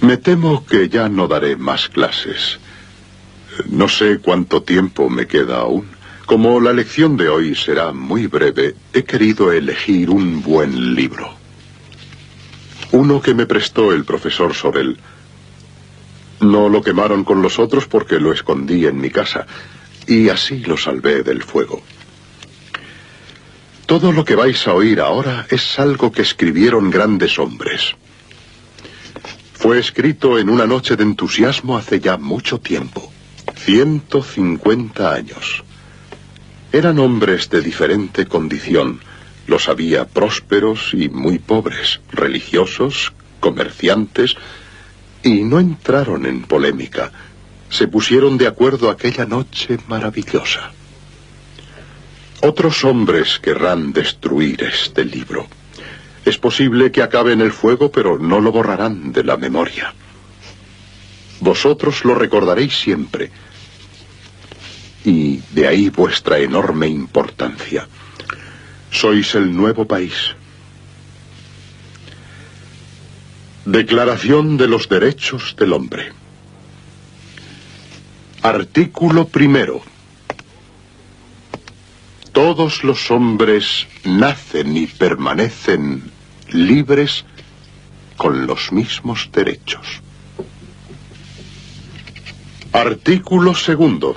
Me temo que ya no daré más clases. No sé cuánto tiempo me queda aún. Como la lección de hoy será muy breve, he querido elegir un buen libro. Uno que me prestó el profesor Sorel. No lo quemaron con los otros porque lo escondí en mi casa, y así lo salvé del fuego. Todo lo que vais a oír ahora es algo que escribieron grandes hombres. Fue escrito en una noche de entusiasmo hace ya mucho tiempo, 150 años. Eran hombres de diferente condición. Los había prósperos y muy pobres, religiosos, comerciantes, y no entraron en polémica. Se pusieron de acuerdo aquella noche maravillosa. Otros hombres querrán destruir este libro. Es posible que acabe en el fuego, pero no lo borrarán de la memoria. Vosotros lo recordaréis siempre. Y de ahí vuestra enorme importancia. Sois el nuevo país. Declaración de los Derechos del Hombre. Artículo primero. Todos los hombres nacen y permanecen libres con los mismos derechos. Artículo segundo.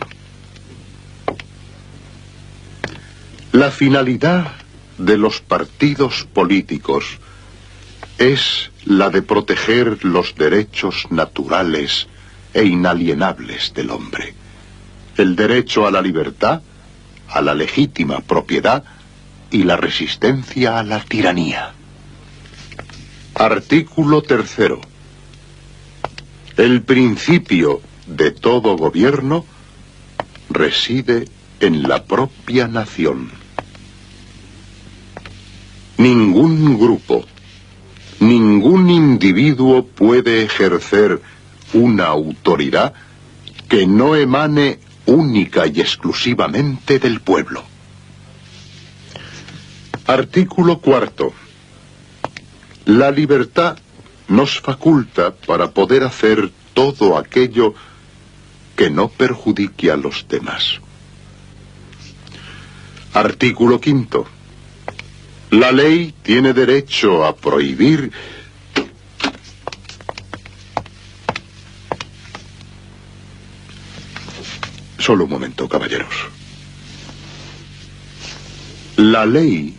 La finalidad de los partidos políticos es la de proteger los derechos naturales e inalienables del hombre. El derecho a la libertad, a la legítima propiedad y la resistencia a la tiranía. Artículo tercero. El principio de todo gobierno reside en la propia nación. Ningún grupo, ningún individuo puede ejercer una autoridad que no emane única y exclusivamente del pueblo. Artículo cuarto. La libertad nos faculta para poder hacer todo aquello que no perjudique a los demás. Artículo quinto. La ley tiene derecho a prohibir Solo un momento, caballeros. La ley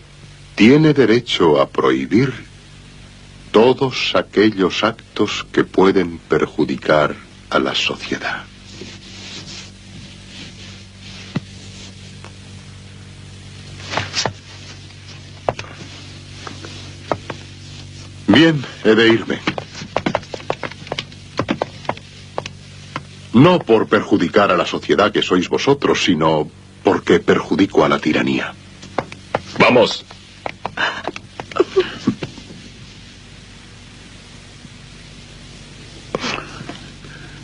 tiene derecho a prohibir todos aquellos actos que pueden perjudicar a la sociedad. Bien, he de irme. No por perjudicar a la sociedad que sois vosotros, sino porque perjudico a la tiranía. ¡Vamos!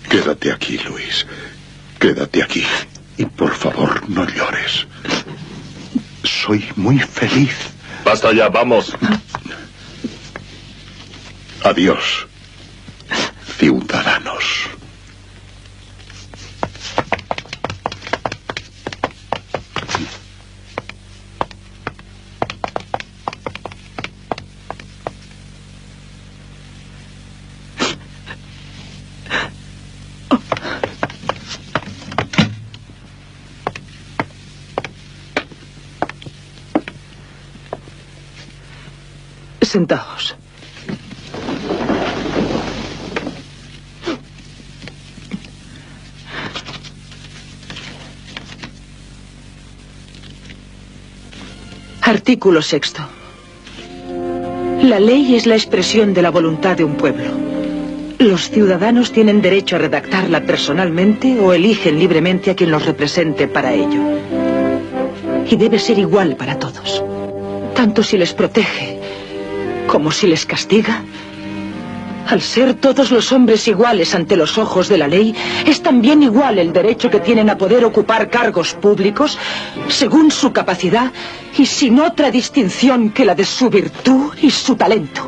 Quédate aquí, Luis. Quédate aquí. Y por favor, no llores. Soy muy feliz. Basta ya, vamos. Adiós, ciudadanos. Sentaos. Artículo sexto. La ley es la expresión de la voluntad de un pueblo. Los ciudadanos tienen derecho a redactarla personalmente o eligen libremente a quien los represente para ello. Y debe ser igual para todos, tanto si les protege como si les castiga. Al ser todos los hombres iguales ante los ojos de la ley, es también igual el derecho que tienen a poder ocupar cargos públicos según su capacidad y sin otra distinción que la de su virtud y su talento.